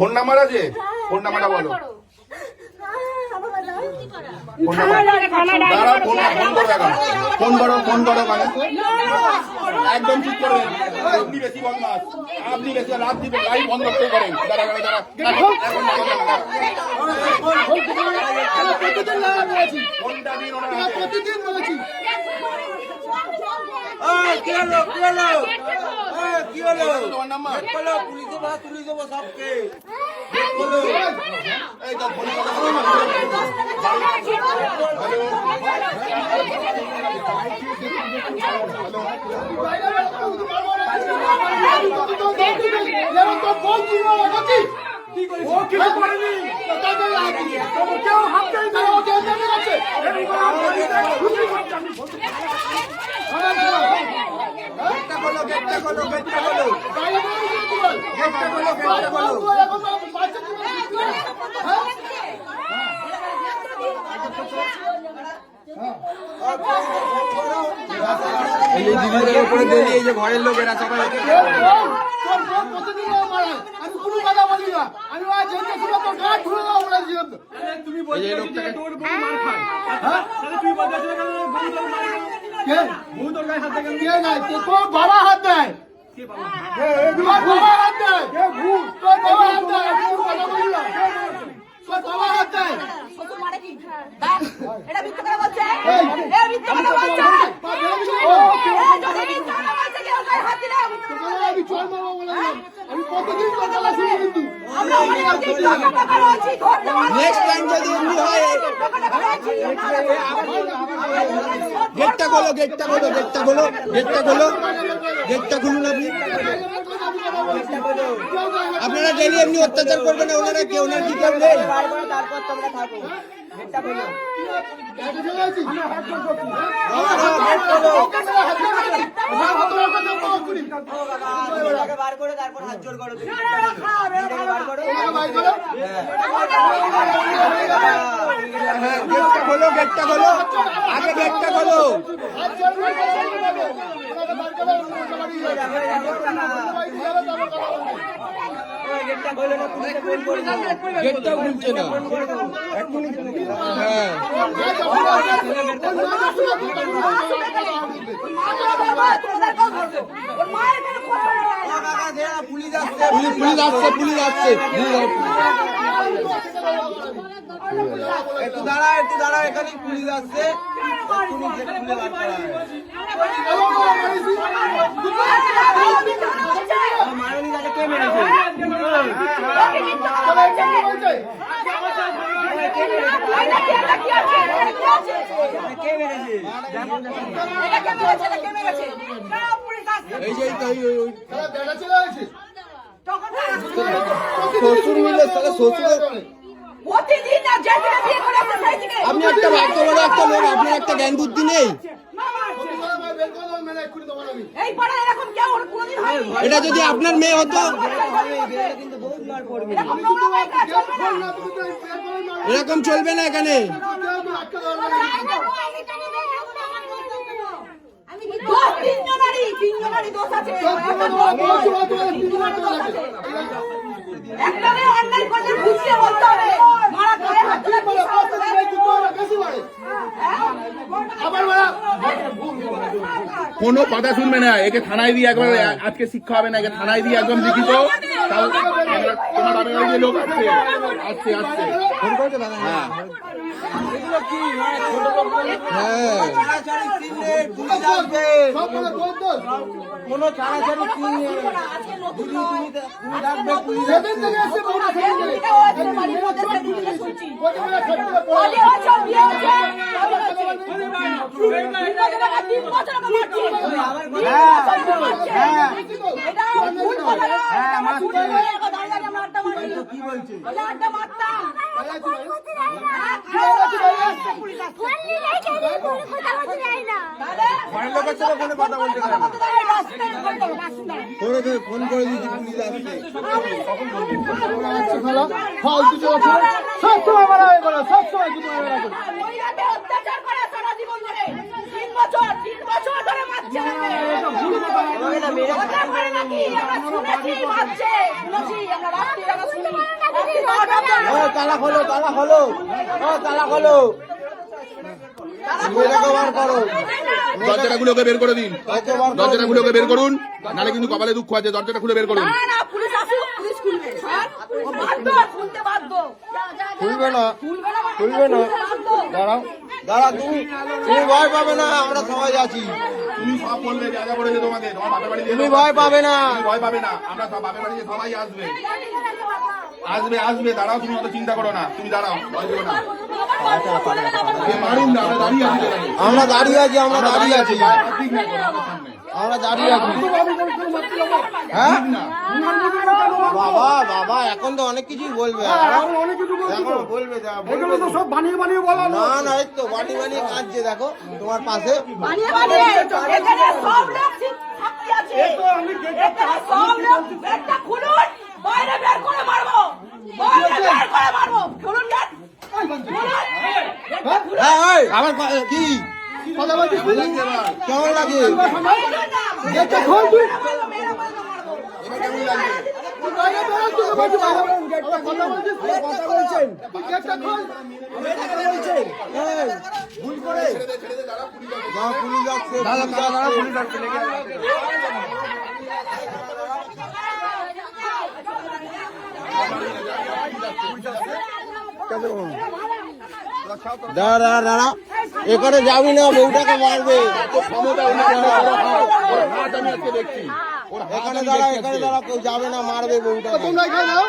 Phone number আছে? Phone নাম্বারটা বলো। ফোন করো মানে একদম ঠিক করবেন। আপনি বেশি বদমাস, আপনি বেশি রাত দিবে লাইভ বন্ধ করতে পারেন। ঘরের লোকেরা সবাই আমি কোনো কথা বলি না। আমি তুমি বাবা হাত দেয়, বাবা হাত দেয়, বাবা হাত দেয়, বাবা হাত দেয়। এটা মিথ্যা কথা বলছে, এই মিথ্যা কথা বলছে, আমি চল মারবো বললাম, আমি কতদিন কথা শুনি কিন্তু আমরা অনেক কথা বলেছি। নেক্সট টাইম যদি এমনি হয় গেটটা খোলো, গেটটা খোলো, গেটটা খোলো, গেটটা খোলো, গেটটা খুলুন। আপনি আপনারা ডেলি এমনি অত্যাচার করবেন না, ওনারা কেউ ওনার কি করবেন? তারপর তোমরা থাকো। বার করে তারপর হাত জোর করো, গেটটা খোলো, গেটটা খোলো, আগে গেটটা খোলো। গেটটাও খুলছে না। হ্যাঁ পুলিশ আসছে, পুলিশ আসছে। একটু দাঁড়া, একটু দাঁড়া, এখানে পুলিশ আসছে। কে মেরেছে? এই যে শ্বশুর মিলে তাহলে শ্বশুর। আপনি একটা বাক্য বড় একটা লোক, আপনার একটা জ্ঞান বুদ্ধি নেই। এটা যদি আপনার মেয়ে হতো, এরকম চলবে না এখানে। কোনো কথা শুনবে না, একে থানায় দিয়ে একবার আজকে শিক্ষা হবে না, একে থানায় দিয়ে একদম লিখিত। তোমার বাবার বাড়ি লোক আসছে আসছে আসছে ফোন করেছে দাদা। হ্যাঁ কোনো ছাড়াছাড়ি কি নেই। কি বলছে? ফোন করে দিচ্ছি, পুলিশ আসছে। সবসময় মারা হয়ে গেল, সবসময় বছর ধরে মারছে আমাকে না মেরে কথা বলে নাকি আমরা শুনেছি মারছে শুনেছি আমরা রাত্রি আমরা শুনি ও তালা খোলো তালা খোলো ও তালা খোলো মেয়েটাকে বার করো দরজাটাগুলোকে বের করে দিন, দরজাটাগুলোকে বের করুন, নাহলে কিন্তু কপালে দুঃখ আছে। দরজাটা খুলে বের করুন। না না পুলিশ আসুক পুলিশ খুলবে বাধ্য খুলতে বাধ্য খুলবে না খুলবে না খুলবে না দাঁড়াও দাঁড়া তুমি তুমি ভয় পাবে না আমরা সবাই আছি তুমি সব বলবে, যা যা বলেছে তোমাকে, তোমার বাপের বাড়ি তুমি ভয় পাবে না তুমি ভয় পাবে না। আমরা সব বাপের বাড়িতে সবাই আসবে, আসবে আসবে। দাঁড়াও, তুমি অত চিন্তা করো না, তুমি দাঁড়াও, ভয় করো না। এ মারুন না, আমরা দাঁড়িয়ে আছি আমরা দাঁড়িয়ে আছি আমরা দাঁড়িয়ে আছি ঠিক না করো আমার সামনে। আমরা দাঁড়িয়ে আছি হ্যাঁ বাবা বাবা এখন তো অনেক কিছুই বলবে এখন অনেক কিছু বলছি তো। এখন বলবে যা এগুলো তো সব বানিয়ে বানিয়ে বলা না না এই তো বাড়ি বানিয়ে কাঁদছে দেখো তোমার পাশে বানিয়ে বানিয়ে এখানে সব লোক সাক্ষী আছে এখানে সব লোক গেটটা খুলুন বাইরে বের করে মারবো বাইরে বের করে মারবো খুলুন গেট এই, আবার কি কথা বলছিস কেমন লাগে গেটটা খোল তুই এবার কেমন লাগছে? বাইরে বেরোচ্ছিস বলছি বাইরে গেটটা কথা বলছিস কথা বলছেন গেটটা খোল এই, ভুল করে যা পুলিশ যাচ্ছে পুলিশ যাচ্ছে দাঁড়া দাঁড়া এখানে যাবি না বউটাকে মারবে ক্ষমতা উনার কাছে বড় হাত। ওর হাত আমি আজকে দেখছি, ওর হাত এখানে আমি দাঁড়া দেখছি এখানে আজকে। দাঁড়া কেউ যাবে না মারবে বউটাকে তোমরা এখানে দাও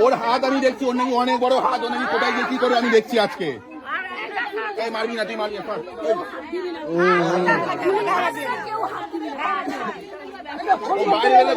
ওর হাত আমি দেখছি, ওর নাকি অনেক বড় হাত, ও নাকি কোথায় গিয়ে কি করে আমি দেখছি আজকে। এই মারবি না, তুই মারবি না, সর। এই। ও বাইরে গেলে